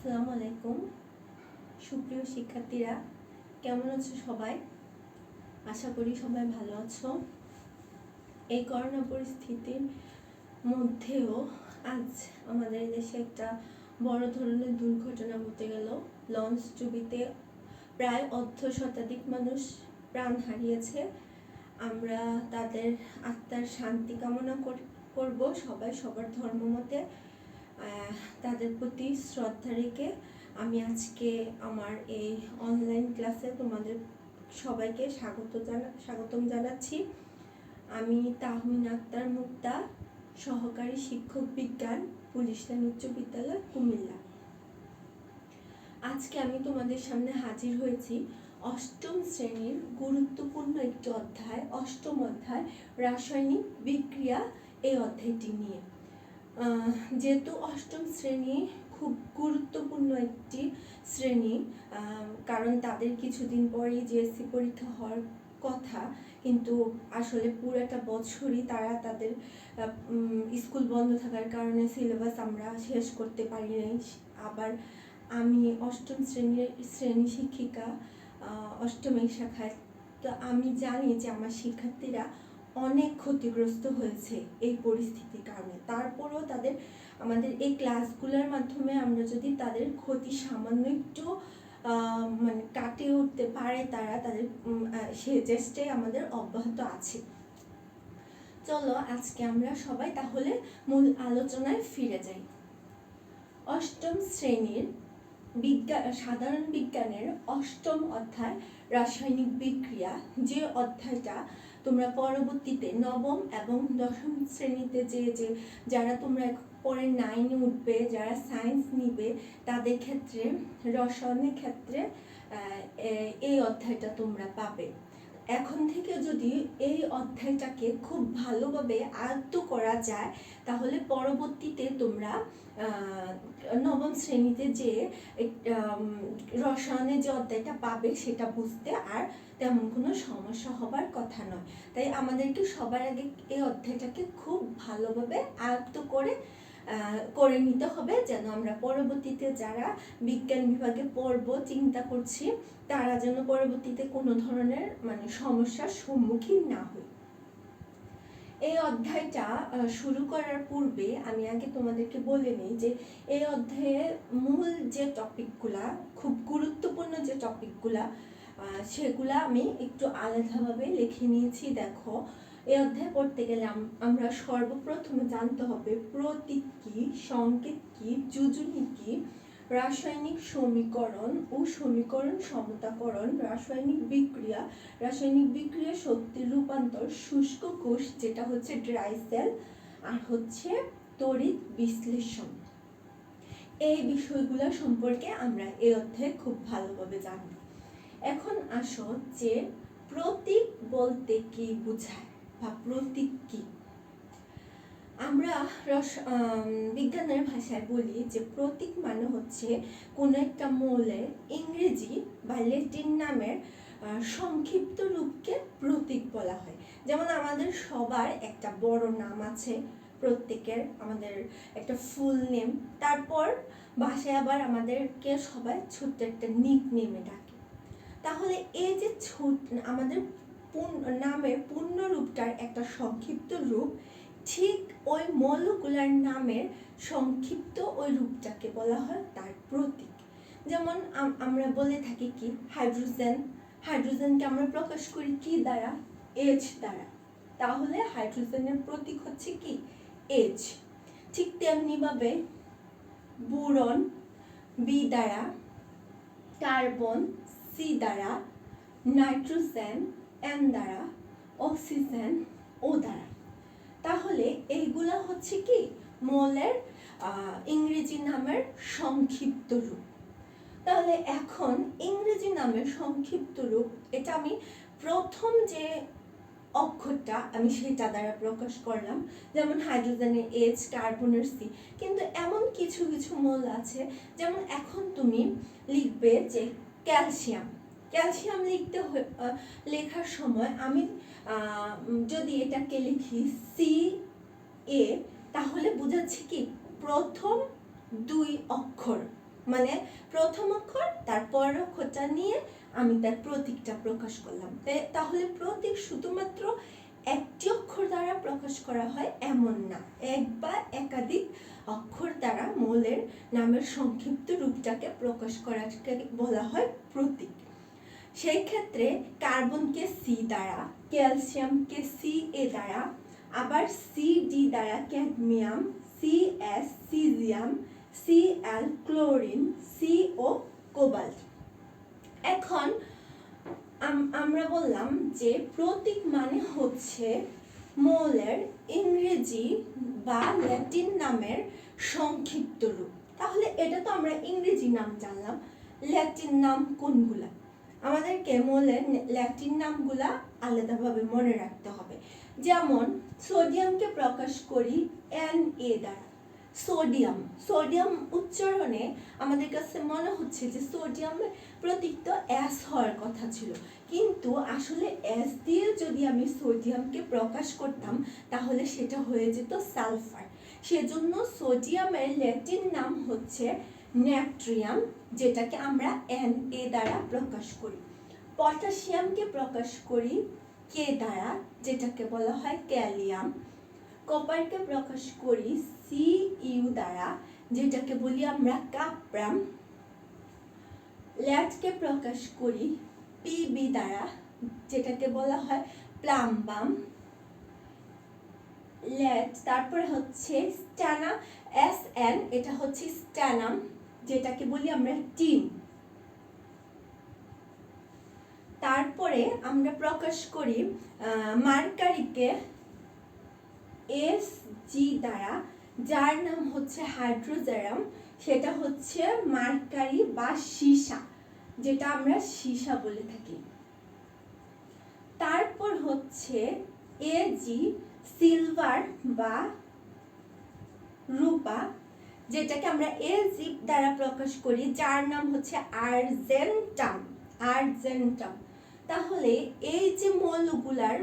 আসসালামু আলাইকুম সুপ্রিয় শিক্ষার্থীরা, কেমন আছো সবাই? আশা করি সবাই ভালো আছো। এই করোনা পরিস্থিতির মধ্যেও আজ আমাদের দেশে একটা বড় ধরনের দুর্ঘটনা ঘটে গেল। লঞ্চ ডুবিতে প্রায় অর্ধশতাধিক মানুষ প্রাণ হারিয়েছে। আমরা তাদের আত্মার শান্তি কামনা করব। সবাই সবার ধর্মমতে তাদের প্রতি শ্রদ্ধা রেখে আমি আজকে আমার এই অনলাইন ক্লাসে তোমাদের সবাইকে স্বাগতম জানাচ্ছি। আমি তাহমিনা আক্তার মুক্তা, সহকারী শিক্ষক বিজ্ঞান, পুলিশ লাইন উচ্চ বিদ্যালয়, কুমিল্লা। আজকে আমি তোমাদের সামনে হাজির হয়েছি অষ্টম শ্রেণীর গুরুত্বপূর্ণ একটি অধ্যায়, অষ্টম অধ্যায় রাসায়নিক বিক্রিয়া, এই অধ্যায়টি নিয়ে। যেহেতু অষ্টম শ্রেণী খুব গুরুত্বপূর্ণ একটি শ্রেণী, কারণ তাদের কিছুদিন পরেই জিএসসি পরীক্ষা হওয়ার কথা, কিন্তু আসলে পুরোটা বছরই তারা তাদের স্কুল বন্ধ থাকার কারণে সিলেবাস আমরা শেষ করতে পারি নাই। আবার আমি অষ্টম শ্রেণী শিক্ষিকা, অষ্টম শাখায়, তো আমি জানি যে আমার শিক্ষার্থীরা অনেক ক্ষতিগ্রস্ত হয়েছে এই পরিস্থিতির কারণে। তারপরেও আমাদের এই ক্লাসগুলোর মাধ্যমে আমরা যদি তাদের ক্ষতি সামান্য একটু কাটিয়ে উঠতে পারে, তাদের সে চেষ্টাই আমাদের অব্যাহত আছে। চলো আজকে আমরা সবাই তাহলে মূল আলোচনায় ফিরে যাই। অষ্টম শ্রেণীর সাধারণ বিজ্ঞানের অষ্টম অধ্যায় রাসায়নিক বিক্রিয়া, যে অধ্যায়টা তোমরা পরবর্তীতে নবম এবং দশম শ্রেণীতে যারা তোমরা পরে 9-এ উঠবে, যারা সায়েন্স নিবে, তাদের ক্ষেত্রে রসায়নের ক্ষেত্রে এই অধ্যায়টা তোমরা পাবে। এখন থেকে যদি এই অধ্যায়টাকে খুব ভালোভাবে আয়ত্ত করা যায়, তাহলে পরবর্তীতে তোমরা নবম শ্রেণীতে যে রসায়নের যে অধ্যায়টা পাবে সেটা বুঝতে আর তেমন কোনো সমস্যা হবার কথা নয়। তাই আমাদেরকে সবার আগে এই অধ্যায়টাকে খুব ভালোভাবে আয়ত্ত করে নিতে হবে, যেন আমরা পরবর্তীতে যারা বিজ্ঞান বিভাগে পড়ব চিন্তা করছি, তারা যেন পরবর্তীতে কোনো ধরনের সমস্যার সম্মুখীন না হই। এই অধ্যায়টা শুরু করার পূর্বে আমি আগে তোমাদেরকে বলে নিই যে এই অধ্যায়ের মূল যে টপিকগুলা, খুব গুরুত্বপূর্ণ যে টপিকগুলা, সেগুলা আমি একটু আলাদাভাবে লিখে নিয়েছি। দেখো, এই অধ্যায় পড়তে গেলে আমরা সর্বপ্রথমে জানতে হবে প্রতীক কি, সংকেত কি, যোজনী কি, রাসায়নিক সমীকরণ ও সমীকরণ সমতাকরণ, রাসায়নিক বিক্রিয়া, শক্তির রূপান্তর, শুষ্ক কোষ যেটা হচ্ছে ড্রাই সেল, আর হচ্ছে তড়িৎ বিশ্লেষণ। এই বিষয়গুলো সম্পর্কে আমরা এই অধ্যায়ে খুব ভালোভাবে জানব। এখন আসো যে প্রতীক বলতে কি বোঝায় বা প্রতীক কি। আমরা বিজ্ঞানের ভাষায় বলি যে প্রতীক মানে হচ্ছে কোনো একটা মৌলের ইংরেজি বা ল্যাটিন নামের সংক্ষিপ্ত রূপকে প্রতীক বলা হয়। যেমন আমাদের সবার একটা বড় নাম আছে, প্রত্যেকের আমাদের একটা ফুল নেম, তারপর ভাষায় আবার আমাদেরকে সবাই ছোট্ট একটা নিক নেমে ডাকে। তাহলে এই যে আমাদের নামের পূর্ণ রূপটার একটা সংক্ষিপ্ত রূপ, ঠিক ওই মৌলগুলার নামের সংক্ষিপ্ত ওই রূপটাকে বলা হয় তার প্রতীক। যেমন আমরা বলে থাকি কি, হাইড্রোজেনকে আমরা প্রকাশ করি কি দ্বারা? H দ্বারা। তাহলে হাইড্রোজেনের প্রতীক হচ্ছে কি? H। ঠিক তেমনি ভাবে বোরন B দ্বারা, কার্বন C দ্বারা, নাইট্রোজেন N দ্বারা, অক্সিজেন O দ্বারা। তাহলে এইগুলা হচ্ছে কি মৌলের ইংরেজি নামের সংক্ষিপ্ত রূপ। তাহলে এখন ইংরেজি নামের সংক্ষিপ্ত রূপ, এটা আমি প্রথম যে অক্ষরটা আমি সেটা দ্বারা প্রকাশ করলাম, যেমন হাইড্রোজেনের H, কার্বনের C। কিন্তু এমন কিছু কিছু মৌল আছে, যেমন এখন তুমি লিখবে যে ক্যালসিয়াম লেখার সময় আমি যদি এটাকে লিখি Ca, তাহলে বোঝাচ্ছে কি প্রথম দুই অক্ষর মানে প্রথম অক্ষর তারপর অক্ষরটা নিয়ে আমি তার প্রতীকটা প্রকাশ করলাম। তাহলে প্রতীক শুধুমাত্র একটি অক্ষর দ্বারা প্রকাশ করা হয় এমন না, এক বা একাধিক অক্ষর দ্বারা মৌলের নামের সংক্ষিপ্ত রূপটাকে প্রকাশ করাকে বলা হয় প্রতীক। সেই ক্ষেত্রে কার্বনকে সি দ্বারা, ক্যালসিয়ামকে Ca দ্বারা, আবার Cd দ্বারা cadmium, Cs caesium, Cl chlorine, Co cobalt. এখন আমরা বললাম যে প্রতীক মানে হচ্ছে মৌলের ইংরেজি বা ল্যাটিন নামের সংক্ষিপ্ত রূপ। তাহলে এটা তো আমরা ইংরেজি নাম জানলাম, ল্যাটিন নাম কোনগুলা? আমাদেরকে মৌলের ল্যাটিন নামগুলা আলাদাভাবে মনে রাখতে হবে। যেমন সোডিয়ামকে প্রকাশ করি Na দ্বারা, সোডিয়াম। সোডিয়াম উচ্চারণে আমাদের কাছে মনে হচ্ছে যে সোডিয়ামের প্রতীক তো S হওয়ার কথা ছিল, কিন্তু আসলে S দিয়ে যদি আমি সোডিয়ামকে প্রকাশ করতাম তাহলে সেটা হয়ে যেত সালফার। সেজন্য সোডিয়ামের ল্যাটিন নাম হচ্ছে নাট্রিয়াম, যেটাকে আমরা Na দ্বারা প্রকাশ করি। পটাশিয়ামকে প্রকাশ করি K দ্বারা, যেটাকে বলা হয় ক্যালিয়াম। কপারকে প্রকাশ করি Cu দ্বারা, যেটাকে বলি আমরা কাপ্রাম। ল্যাডকে প্রকাশ করি Pb দ্বারা, যেটাকে বলা হয় প্লাম্বাম। ল্যাড, তারপরে হচ্ছে স্ট্যানা, Sn, এটা হচ্ছে স্ট্যানাম, যেটাকে বলি আমরা টিন। তারপরে আমরা প্রকাশ করি মার্কারিকে Sg দ্বারা, যার নাম হচ্ছে হাইড্রোজেরাম, সেটা হচ্ছে মার্কারি বা সীসা, যেটা আমরা সীসা বলে থাকি। তারপর হচ্ছে Ag সিলভার বা রূপা, যেটাকে আমরা Ag দ্বারা প্রকাশ করি, যার নাম হচ্ছে আর্জেন্টাম। আর্জেন্টাম। তাহলে এই যে মৌলগুলার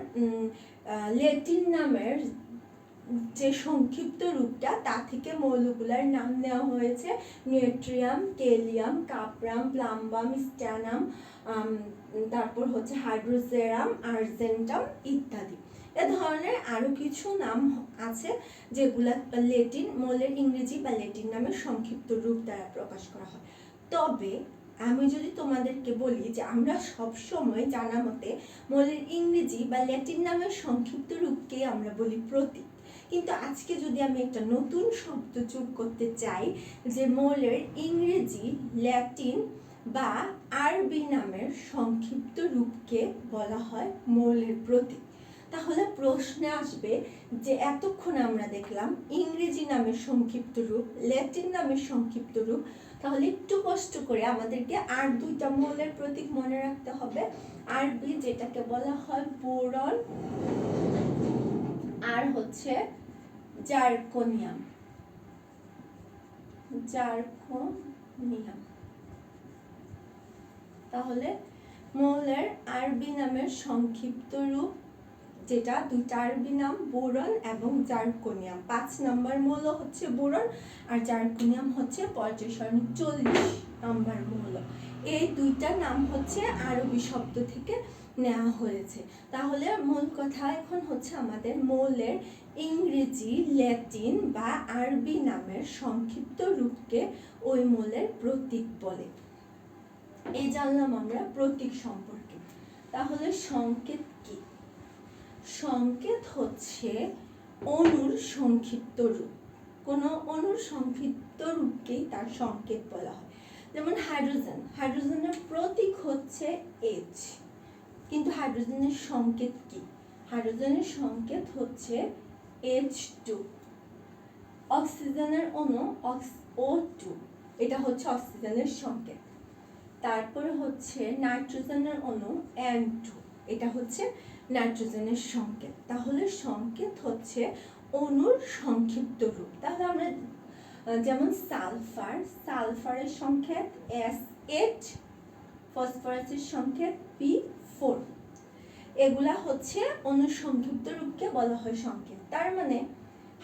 ল্যাটিন নামের যে সংক্ষিপ্ত রূপটা, তা থেকে মৌলগুলার নাম নেওয়া হয়েছে নেট্রিয়াম, ক্যালিয়াম, কাপ্রাম, প্লাম্বাম, স্ট্যানাম, তারপর হচ্ছে হাইড্রোজেরাম, আর্জেন্টাম ইত্যাদি। এ ধরনের আরো কিছু নাম আছে যেগুলা ল্যাটিন মৌলের ইংরেজি বা ল্যাটিন নামের সংক্ষিপ্ত রূপ দ্বারা প্রকাশ করা হয়। তবে আমি যদি তোমাদেরকে বলি যে আমরা সব সময় জানা মতে মৌলের ইংরেজি বা ল্যাটিন নামের সংক্ষিপ্ত রূপকে আমরা বলি প্রতীক, কিন্তু আজকে যদি আমি একটা নতুন শব্দ যোগ করতে চাই যে মৌলের ইংরেজি, ল্যাটিন বা আরবি নামের সংক্ষিপ্ত রূপকে বলা হয় মৌলের প্রতীক, তাহলে প্রশ্নে আসবে যে এতক্ষণ আমরা দেখলাম ইংরেজি নামের সংক্ষিপ্ত রূপ, ল্যাটিন নামের সংক্ষিপ্ত রূপ, তাহলে একটু কষ্ট করে আমাদেরকে আর দুইটা মৌলের প্রতীক মনে রাখতে হবে। আরবি, যেটাকে বলা হয় বোরন, আর হচ্ছে জার্কোনিয়াম। জার্কোনিয়াম। তাহলে মৌলের আরবি নামের সংক্ষিপ্ত রূপ, যেটা দুইটা আরবি নাম, বোরন এবং জার্কোনিয়াম। 5 নম্বর মৌল হচ্ছে বোরন, আর জার্কোনিয়াম হচ্ছে 40 নম্বর মৌল। এই দুইটা নাম হচ্ছে আরবি শব্দ থেকে নেওয়া হয়েছে। তাহলে মূল কথা এখন হচ্ছে আমাদের মৌলের ইংরেজি, ল্যাটিন বা আরবি নামের সংক্ষিপ্ত রূপকে ওই মৌলের প্রতীক বলে। এই জানলাম আমরা প্রতীক সম্পর্কে। তাহলে সংকেত কি? সংকেত হচ্ছে অণুর সংক্ষিপ্ত রূপ। কোনো অণুর সংক্ষিপ্ত রূপকেই তার সংকেত বলা হয়। যেমন হাইড্রোজেন, হাইড্রোজেনের প্রতীক হচ্ছে H, কিন্তু হাইড্রোজেনের সংকেত কি? হাইড্রোজেনের সংকেত হচ্ছে H2। অক্সিজেনের অণু O2, এটা হচ্ছে অক্সিজেনের সংকেত। তারপরে হচ্ছে নাইট্রোজেনের অণু N2, এটা হচ্ছে নাইট্রোজেনের সংকেত। তাহলে সংকেত হচ্ছে অণুর সংক্ষিপ্ত রূপ। তাহলে আমরা যেমন সালফার, সালফারের সংকেত SH, ফসফরাসের সংকেত P4। এগুলা হচ্ছে অণুর সংক্ষিপ্ত রূপকে বলা হয় সংকেত। তার মানে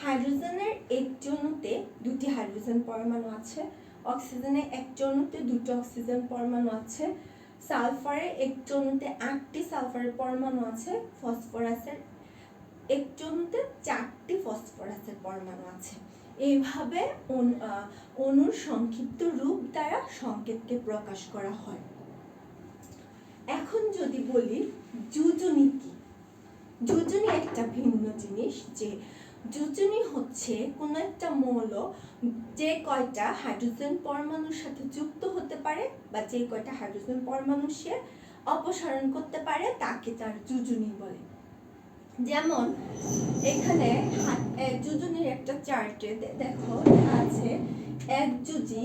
হাইড্রোজেনের একটি অণুতে দুটি হাইড্রোজেন পরমাণু আছে, অক্সিজেনে একটি অণুতে 2টি অক্সিজেন পরমাণু আছে, সালফারে একটি অণুতে 8টি সালফারের পরমাণু আছে, ফসফরাসের একটি অণুতে 4টি ফসফরাসের পরমাণু আছে। এইভাবে অণুর সংক্ষিপ্ত রূপ দ্বারা সংকেতকে প্রকাশ করা হয়। এখন যদি বলি যোজনী কি, যোজনী একটা ভিন্ন জিনিস। যে যোজনী হচ্ছে কোন একটা মৌল যে কয়টা হাইড্রোজেন পরমাণুর সাথে যুক্ত হতে পারে বা যে কয়টা হাইড্রোজেন পরমাণু সে অপসারণ করতে পারে তাকে তার যোজনী বলে। যেমন এখানে যোজনীর একটা চার্টে দেখো আছে একযোজী,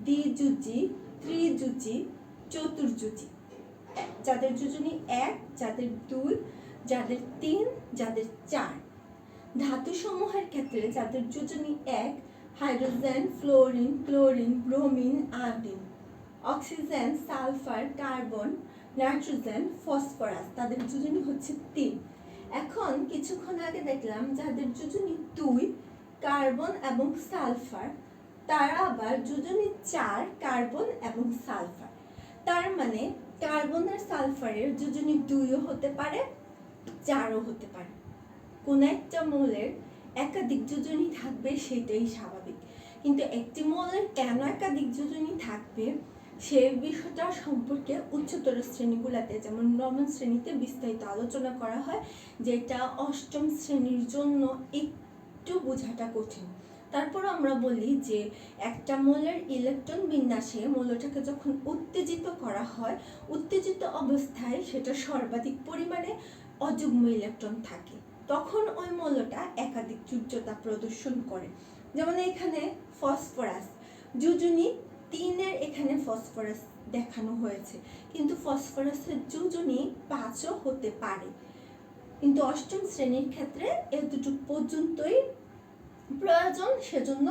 দ্বিযোজী, ত্রিযোজী, চতুর্যোজী। যাদের যোজনী 1, যাদের 2, যাদের 3, যাদের 4। ধাতু সমূহের ক্ষেত্রে যাদের যোজনী 1 hydrogen, fluorine, chlorine, bromine, iodine. Oxygen, sulphur, carbon, nitrogen, phosphorus, তাদের যোজনী হচ্ছে 3। এখন কিছুক্ষণ আগে দেখলাম যাদের যোজনী 2 কার্বন এবং সালফার, তারা আবার যোজনী 4 কার্বন এবং সালফার। তার মানে কার্বন আর সালফারের যোজনী 2ও হতে পারে, 4ও হতে পারে। কোন একটা মৌলের একাধিক যোজনী থাকবে সেটাই স্বাভাবিক, কিন্তু একটি মৌলের কেন একাধিক যোজনী থাকবে সে বিষয়টা সম্পর্কে উচ্চতর শ্রেণীগুলোতে যেমন নবম শ্রেণীতে বিস্তারিত আলোচনা করা হয়, যেটা অষ্টম শ্রেণীর জন্য একটু বোঝাটা কঠিন। তারপর আমরা বলি যে একটা মৌলের ইলেকট্রন বিন্যাসে মৌলটাকে যখন উত্তেজিত করা হয়, উত্তেজিত অবস্থায় সেটা সর্বাধিক পরিমাণে অযুগ্ম ইলেকট্রন থাকে, তখন ওই মৌলটা একাধিক যোজ্যতা প্রদর্শন করে। যেমন এখানে ফসফরাস যোজনী 3-এর এখানে ফসফরাস দেখানো হয়েছে, কিন্তু ফসফরাসের যোজনী 5ও হতে পারে। কিন্তু অষ্টম শ্রেণীর ক্ষেত্রে এতটুকু পর্যন্তই প্রয়োজন, সেজন্য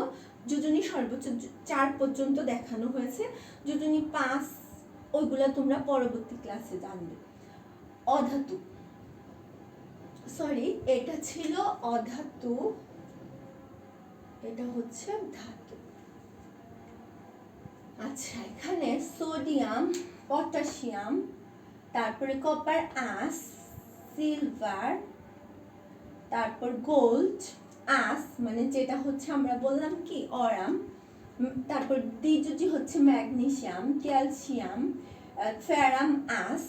যোজনী সর্বোচ্চ 4 পর্যন্ত দেখানো হয়েছে। যোজনী 5 ওইগুলা তোমরা পরবর্তী ক্লাসে জানবে। অধাতু, সরি এটা ছিল অধাতু, এটা হচ্ছে ধাতু। আচ্ছা, এখানে সোডিয়াম, পটাশিয়াম, তারপরে কপার আঁশ, সিলভার, তারপর গোল্ড আঁশ মানে যেটা হচ্ছে আমরা বললাম কি অরাম, তারপর দ্বিযোজী হচ্ছে ম্যাগনেসিয়াম, ক্যালসিয়াম, ফেরাম আঁশ,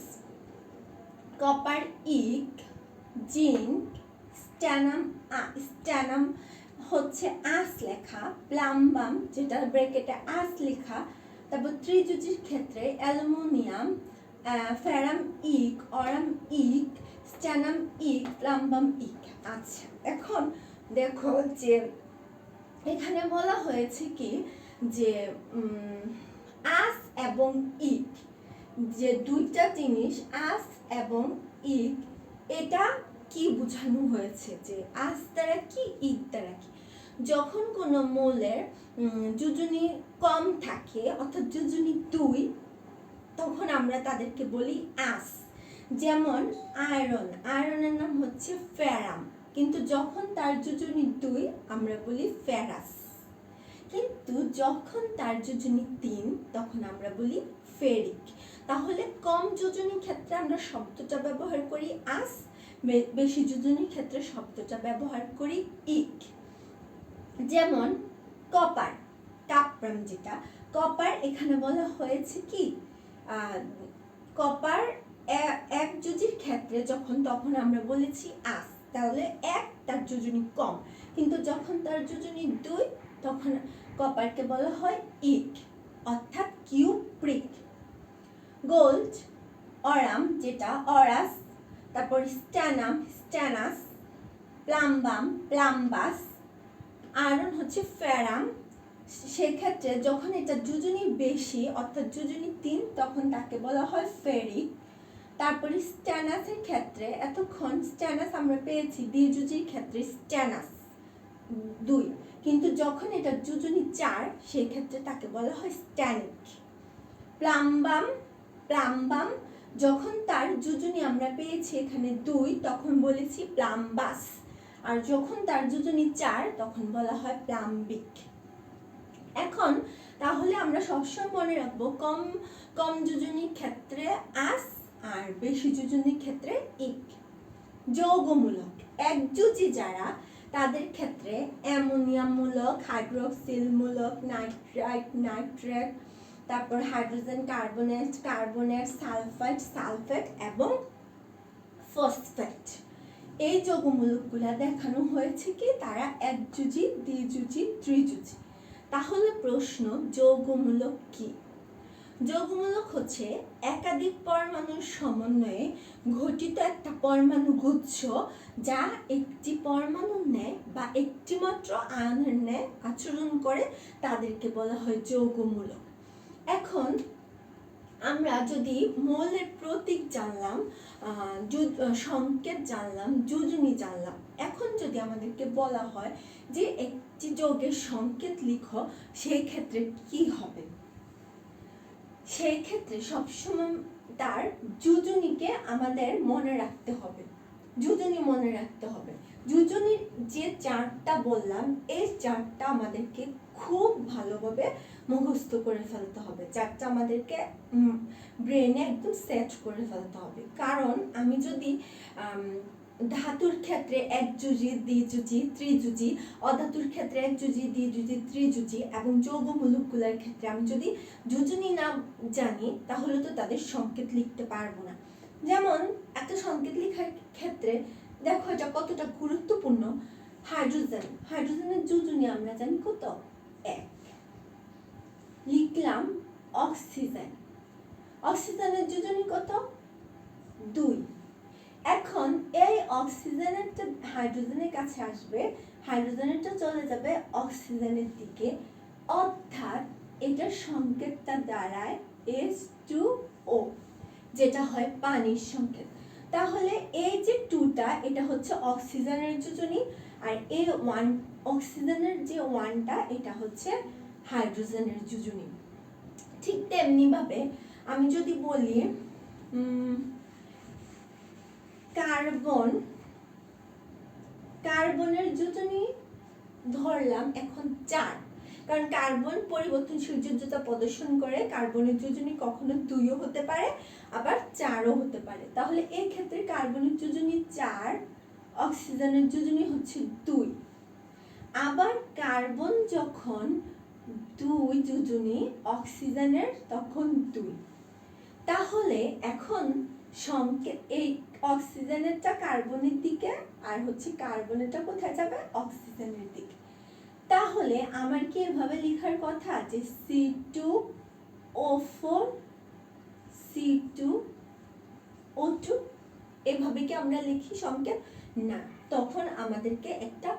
কপার ইক, জিঙ্ক, স্ট্যানাম হচ্ছে আঁশ লেখা, প্লাম্বাম যেটা ব্র্যাকেটে আঁশ লেখা। তারপর ত্রিযোজীর ক্ষেত্রে অ্যালুমিনিয়াম, ফেরাম ইক, অরাম ইক, স্ট্যানাম ইক, প্লাম্বাম ইক। আচ্ছা, এখন দেখো যে এখানে বলা হয়েছে কি যে আঁশ এবং ইক, যে দুইটা জিনিস আঁশ এবং ইক, এটা কি বোঝানো হয়েছে যে আঁশ দ্বারা কি ইক দ্বারা কি। যখন কোনো মৌলের যোজনী কম থাকে অর্থাৎ যোজনী 2, তখন আমরা তাদেরকে বলি আঁশ। যেমন আয়রন, আয়রনের নাম হচ্ছে ফেরাম, কিন্তু যখন তার যোজনী 2 আমরা বলি ফেরাস। কিন্তু যখন তার যোজনী 3 তখন আমরা বলি ফেরিক। তাহলে কম যোজনীর ক্ষেত্রে আমরা শব্দটা ব্যবহার করি আঁশ, বেশি যোজনীর ক্ষেত্রে শব্দটা ব্যবহার করি ইক। যেমন কপার, কাপ্রাম যেটা কপার, এখানে বলা হয়েছে কি কপার এক যোজীর ক্ষেত্রে যখন তখন আমরা বলেছি আঁশ, তাহলে 1 তার যোজনী কম, কিন্তু যখন তার যোজনী 2 তখন কপারকে বলা হয় ইক অর্থাৎ কিউপ্রিক। গোল্ড, অরাম যেটা অরাস, তারপর স্ট্যানাম, স্ট্যানাস, প্লাম্বাম, প্লাম্বাস, আয়রন হচ্ছে ফেরাম। সেক্ষেত্রে যখন এটা যোজনী বেশি অর্থাৎ যোজনী 3 তখন তাকে বলা হয় ফেরিক। তারপরে স্ট্যানাসের ক্ষেত্রে এতক্ষণ স্ট্যানাস আমরা পেয়েছি দ্বিযোজীর ক্ষেত্রে স্ট্যানাস 2, কিন্তু যখন এটা যোজনী 4 সেই ক্ষেত্রে তাকে বলা হয় স্ট্যানিক। প্লাম্বাম, প্লাম্বাম যখন তার যোজনী আমরা পেয়েছি এখানে 2 তখন বলেছি প্লাম্বাস, আর যখন তার যোজনী 4 তখন বলা হয় প্লাম্বিক। এখন তাহলে আমরা সবসময় মনে রাখবো কম কম যোজনীর ক্ষেত্রে আস আর বেশি যোজনীর ক্ষেত্রে ইক। যৌগমূলক একযোজি যারা তাদের ক্ষেত্রে অ্যামোনিয়ামূলক, হাইড্রোক্সিলমূলক, নাইট্রেট, তারপর হাইড্রোজেন কার্বনেট, সালফেট এবং ফসফেট। এই যৌগমূলকগুলা দেখানো হয়েছে কি তারা একযোজি, দ্বিযোজি, ত্রিযোজি। তাহলে প্রশ্ন, যৌগমূলক কি? যৌগমূলক হচ্ছে একাধিক পরমাণুর সমন্বয়ে গঠিত একটা পরমাণু গুচ্ছ যা একটি পরমাণুর ন্যায় বা একটি মাত্র আয়নের ন্যায় আচরণ করে, তাদেরকে বলা হয় যৌগমূলক। এখন আমরা যদি মৌলের প্রতীক জানলাম, সংকেত জানলাম, যোজনী জানলাম, এখন যদি আমাদেরকে বলা হয় যে একটি যৌগের সংকেত লিখো, সেই ক্ষেত্রে কি হবে? সেই ক্ষেত্রে সবসময় তার যোজনীকে আমাদের মনে রাখতে হবে, যোজনী মনে রাখতে হবে। যোজনীর যে চার্টটা বললাম, এই চার্টটা আমাদেরকে খুব ভালোভাবে মুখস্থ করে ফেলতে হবে, চার্টটা আমাদেরকে ব্রেনে একদম সেট করে ফেলতে হবে। কারণ আমি যদি ধাতুর ক্ষেত্রে একযোজি, দ্বিযোজি, ত্রিযোজি, অধাতুর ক্ষেত্রে একযোজি, দ্বিযোজি, ত্রিযোজি এবং যৌগমূলকগুলোর ক্ষেত্রে আমি যদি যোজনী না জানি, তাহলে তো তাদের সংকেত লিখতে পারবো না। যেমন একটা সংকেত লেখার ক্ষেত্রে দেখো এটা কতটা গুরুত্বপূর্ণ। হাইড্রোজেনের যোজনী আমরা জানি কত? 1। লিখলাম অক্সিজেনের যোজনী কত? 2। এখন এই অক্সিজেনেরটা হাইড্রোজেনের কাছে আসবে, হাইড্রোজেনেরটা চলে যাবে অক্সিজেনের দিকে, অর্থাৎ এটার সংকেতটা দাঁড়ায় H2O, যেটা হয় পানির সংকেত। তাহলে এই যে 2টা, এটা হচ্ছে অক্সিজেনের যোজনী, আর এই অক্সিজেনের যে 1টা, এটা হচ্ছে হাইড্রোজেনের যোজনী। ঠিক তেমনি ভাবে আমি যদি বলি কার্বনের যোজনী ধরলাম এখন 4, কারণ কার্বন পরিবর্তনশীল যোজ্যতা প্রদর্শন করে। কার্বনের যোজনী কখনো 2ও হতে পারে, আবার 4ও হতে পারে। তাহলে এই ক্ষেত্রে কার্বনের যোজনী 4, অক্সিজেনের যোজনী হচ্ছে 2। আবার কার্বন যখন 2 যোজনী, অক্সিজেনের তখন 2। তাহলে এখন সংকেত এই অক্সিজেনেরটা কার্বনের দিকে, আর হচ্ছে কার্বনেরটা কোথায় যাবে? অক্সিজেনের দিকে। তাহলে আমার কি এভাবে লেখার কথা যে C2O4 C2O2, এভাবে কি আমরা লিখি সংকেত? না, তখন আমাদেরকে একটা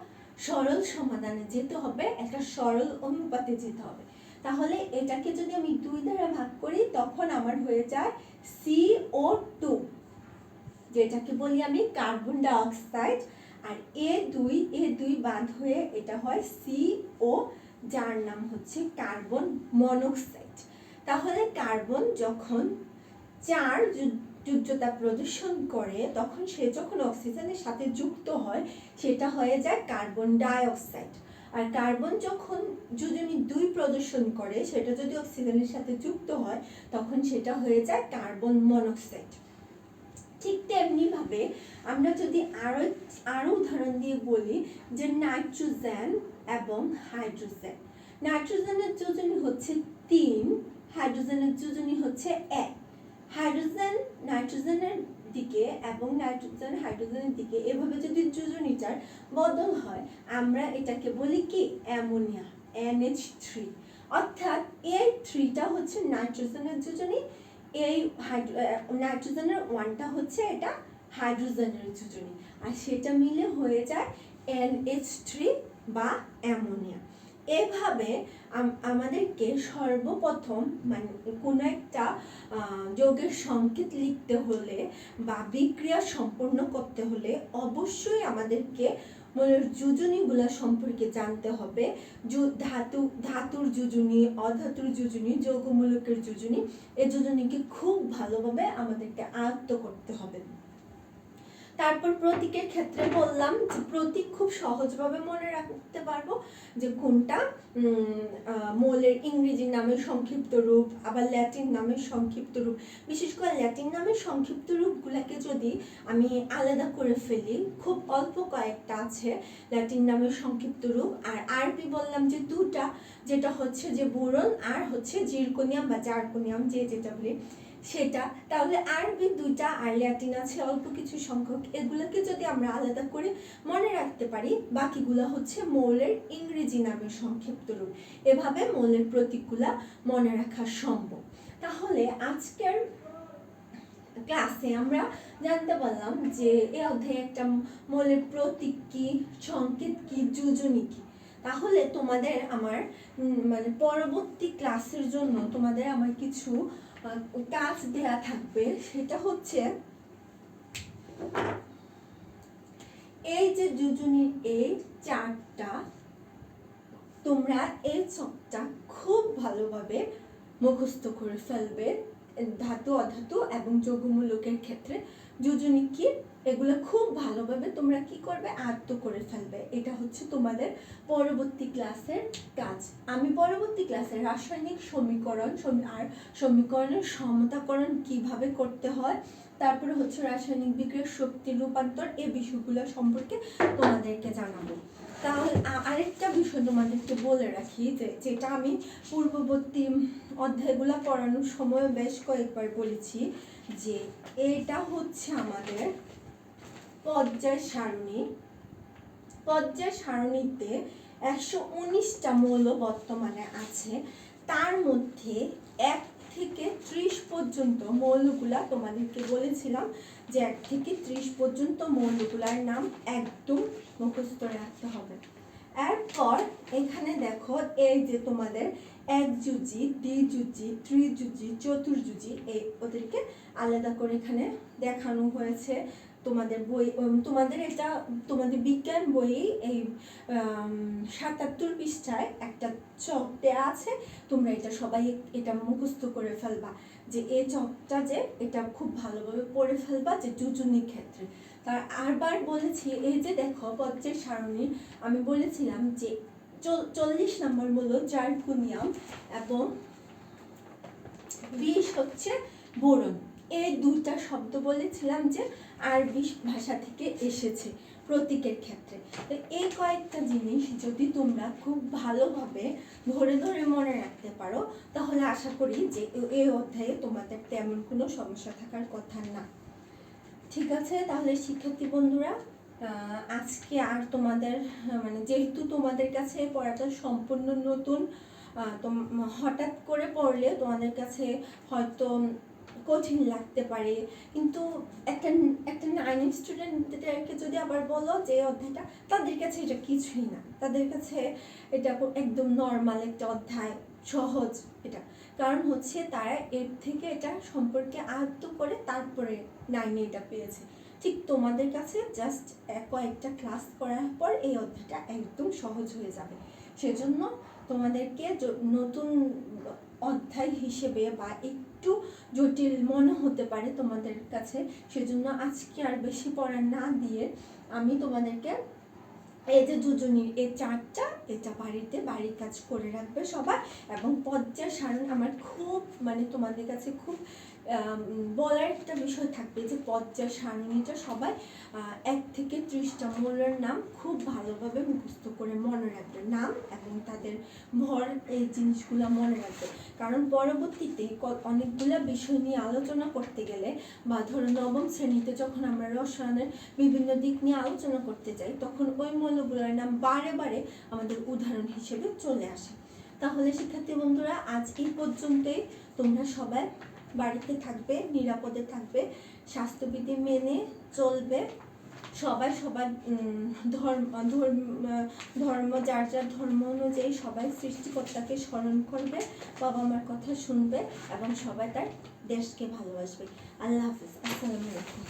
সরল সমাধানে যেতে হবে, একটা সরল অনুপাতে যেতে হবে। তাহলে এটাকে যদি আমি 2 দ্বারা ভাগ করি, তখন আমার হয়ে যায় CO2, যেটাকে বলি আমি কার্বন ডাই অক্সাইড। আর A2 বাদ হয়ে এটা হয় CO, যার নাম হচ্ছে কার্বন মনোক্সাইড। তাহলে কার্বন যখন 4 যোজ্যতা প্রদর্শন করে, তখন সে যখন অক্সিজেনের সাথে যুক্ত হয়, সেটা হয়ে যায় কার্বন ডাই অক্সাইড। আর কার্বন যখন যোজনী 2 প্রদর্শন করে, সেটা যদি অক্সিজেনের সাথে যুক্ত হয়, তখন সেটা হয়ে যায় কার্বন মনোক্সাইড। ঠিক তেমনি ভাবে আমরা যদি আরো উদাহরণ দিয়ে বলি যে নাইট্রোজেন এবং হাইড্রোজেন। নাইট্রোজেনের যোজনী হচ্ছে 3, হাইড্রোজেনের যোজনী হচ্ছে 1। হাইড্রোজেন নাইট্রোজেনের দিকে এবং নাইট্রোজেন হাইড্রোজেনের দিকে এভাবে যদি যোজনীটার বদল হয়, আমরা এটাকে বলি কি? Ammonia, NH3। অর্থাৎ এই 3টা হচ্ছে নাইট্রোজেনের যোজনী, এই নাইট্রোজেনের 1টা হচ্ছে এটা হাইড্রোজেনের যোজনী, আর সেটা মিলে হয়ে যায় NH3 বা অ্যামোনিয়া। এভাবে আমাদেরকে সর্বপ্রথম মানে কোনো একটা যৌগের সংকেত লিখতে হলে বা বিক্রিয়া সম্পন্ন করতে হলে অবশ্যই আমাদেরকে মৌলের যোজনীগুলো সম্পর্কে জানতে হবে। ধাতুর যোজনী, অধাতুর যোজনী, যৌগমূলকের যোজনী, এই যোজনীকে খুব ভালোভাবে আমাদেরকে আয়ত্ত করতে হবে। তারপর প্রতীকের ক্ষেত্রে বললাম যে প্রতীক খুব সহজভাবে মনে রাখতে পারবো যে কোনটা মৌলের ইংরেজি নামের সংক্ষিপ্ত রূপ, আবার ল্যাটিন নামের সংক্ষিপ্ত রূপ। বিশেষ করে ল্যাটিন নামের সংক্ষিপ্ত রূপগুলোকে যদি আমি আলাদা করে ফেলি, খুব অল্প কয়েকটা আছে ল্যাটিন নামের সংক্ষিপ্ত রূপ। আর আরবি বললাম যে দুটা, যেটা হচ্ছে যে বোরন আর হচ্ছে জিরকোনিয়াম বা জার্কোনিয়াম, যে যেটা বলি সেটা। তাহলে আরবি দুটা আর ল্যাটিন আছে অল্প কিছু সংখ্যক। এগুলোকে যদি আমরা আলাদা করে মনে রাখতে পারি, বাকিগুলো হচ্ছে মৌলের ইংরেজি নামের সংক্ষিপ্ত রূপ। এভাবে মৌলের প্রতীকগুলা মনে রাখা সম্ভব। তাহলে আজকের ক্লাসে আমরা জানতে পারলাম যে এই অধ্যায়ে একটা মৌলের প্রতীক কি, সংকেত কি, যোজনী কি। তাহলে তোমাদের আমার মানে পরবর্তী ক্লাসের জন্য তোমাদের আমার কিছু কাজ দেয়া থাকবে। সেটা হচ্ছে এই যে যোজনীর এই চারটা, তোমরা এই ছকটা খুব ভালোভাবে মুখস্থ করে ফেলবে। ধাতু, অধাতু এবং যৌগমূলকের ক্ষেত্রে যোজনী কি, এগুলো খুব ভালোভাবে তোমরা কি করবে, আয়ত্ত করে ফেলবে। এটা হচ্ছে তোমাদের পরবর্তী ক্লাসের কাজ। আমি পরবর্তী ক্লাসে রাসায়নিক সমীকরণ আর সমীকরণের সমতাকরণ কিভাবে করতে হয়, তারপরে হচ্ছে রাসায়নিক বিক্রিয়ার শক্তি রূপান্তর, এই বিষয়গুলো সম্পর্কে তোমাদেরকে জানাবো। তাহলে আরেকটা বিষয় তোমাদেরকে বলে রাখি, যেটা আমি পূর্ববর্তী অধ্যায়গুলো পড়ানোর সময় বেশ কয়েকবার বলেছি, যে এটা হচ্ছে আমাদের পর্যায় সারণী। পর্যায় সারণীতে 119টা মৌল বর্তমানে আছে। তার মধ্যে 1 থেকে 30 পর্যন্ত মৌলগুলা তোমাদেরকে বলেছিলাম যে 1 থেকে 30 পর্যন্ত মৌলগুলার নাম একদম মুখস্থ রাখতে হবে। এরপর এখানে দেখো, এই যে তোমাদের একযুজি, দ্বিযুজি, ত্রিযুজি, চতুর্যুজি, এই ওদেরকে আলাদা করে এখানে দেখানো হয়েছে। তোমাদের বই, তোমাদের এটা তোমাদের বিজ্ঞান বই এই 77 পৃষ্ঠায় একটা চক দেয়া আছে। তোমরা এটা সবাই এটা মুখস্থ করে ফেলবা, যে এই চকটা যে এটা খুব ভালোভাবে পড়ে ফেলবা, যে যোজনীর ক্ষেত্রে। তার আরবার বলেছি, এই যে দেখো পর্যায় সারণী, আমি বলেছিলাম যে 40 নম্বর হলো জার্কোনিয়াম এবং 20 হচ্ছে বোরন। এই দুইটা শব্দ বলেছিলাম যে আরবি ভাষা থেকে এসেছে প্রতীকের ক্ষেত্রে। তো এই কয়েকটা জিনিস যদি তোমরা খুব ভালোভাবে ধরে ধরে মনে রাখতে পারো, তাহলে আশা করি যে এই অধ্যায়ে তোমাদের তেমন কোনো সমস্যা থাকার কথা না। ঠিক আছে, তাহলে শিক্ষার্থী বন্ধুরা, আজকে আর তোমাদের মানে যেহেতু তোমাদের কাছে পড়াটা সম্পূর্ণ নতুন, হঠাৎ করে পড়লে তোমাদের কাছে হয়তো কঠিন লাগতে পারে, কিন্তু একটা 9 স্টুডেন্টদেরকে যদি আবার বলো যে অধ্যায়টা, তাদের কাছে এটা কিছুই না। তাদের কাছে এটা একদম নর্মাল একটা অধ্যায়, সহজ এটা। কারণ হচ্ছে তারা এর থেকে এটা সম্পর্কে আয়ত্ত করে তারপরে 9-এ এটা পেয়েছে। ঠিক তোমাদের কাছে জাস্ট কয়েকটা ক্লাস করার পর এই অধ্যায়টা একদম সহজ হয়ে যাবে। সেজন্য তোমাদেরকে নতুন অধ্যায় হিসেবে বা একটু জটিল মনে হতে পারে তোমাদের কাছে, সেজন্য আজকে আর বেশি পড়া না দিয়ে আমি তোমাদেরকে এই যে যোজনীর এই চারটা, এটা বাড়ির কাজ করে রাখবে সবাই। এবং পর্যায় সারণ আমার খুব মানে তোমাদের কাছে খুব বলার একটা বিষয় থাকবে, যে পর্যায় সারণীটা সবাই 1 থেকে 30টা মৌলের নাম খুব ভালোভাবে মুখস্থ করে মনে রাখবে, নাম এবং তাদের ভর, এই জিনিসগুলো মনে রাখবে। কারণ পরবর্তীতে অনেকগুলো বিষয় নিয়ে আলোচনা করতে গেলে, বা ধরো 9ম শ্রেণীতে যখন আমরা রসায়নের বিভিন্ন দিক নিয়ে আলোচনা করতে যাই, তখন ওই মৌলগুলোর নাম বারে বারে আমাদের উদাহরণ হিসেবে চলে আসে। তাহলে শিক্ষার্থী বন্ধুরা, আজ এই পর্যন্তই। তোমরা সবাই বাড়িতে থাকবে, নিরাপদে থাকবে, স্বাস্থ্যবিধি মেনে চলবে, সবাই সবার ধর্ম যার যার ধর্ম অনুযায়ী সবাই সৃষ্টিকর্তাকে স্মরণ করবে, বাবা মার কথা শুনবে এবং সবাই তার দেশকে ভালোবাসবে। আল্লাহ হাফিজ, আসসালামু আলাইকুম।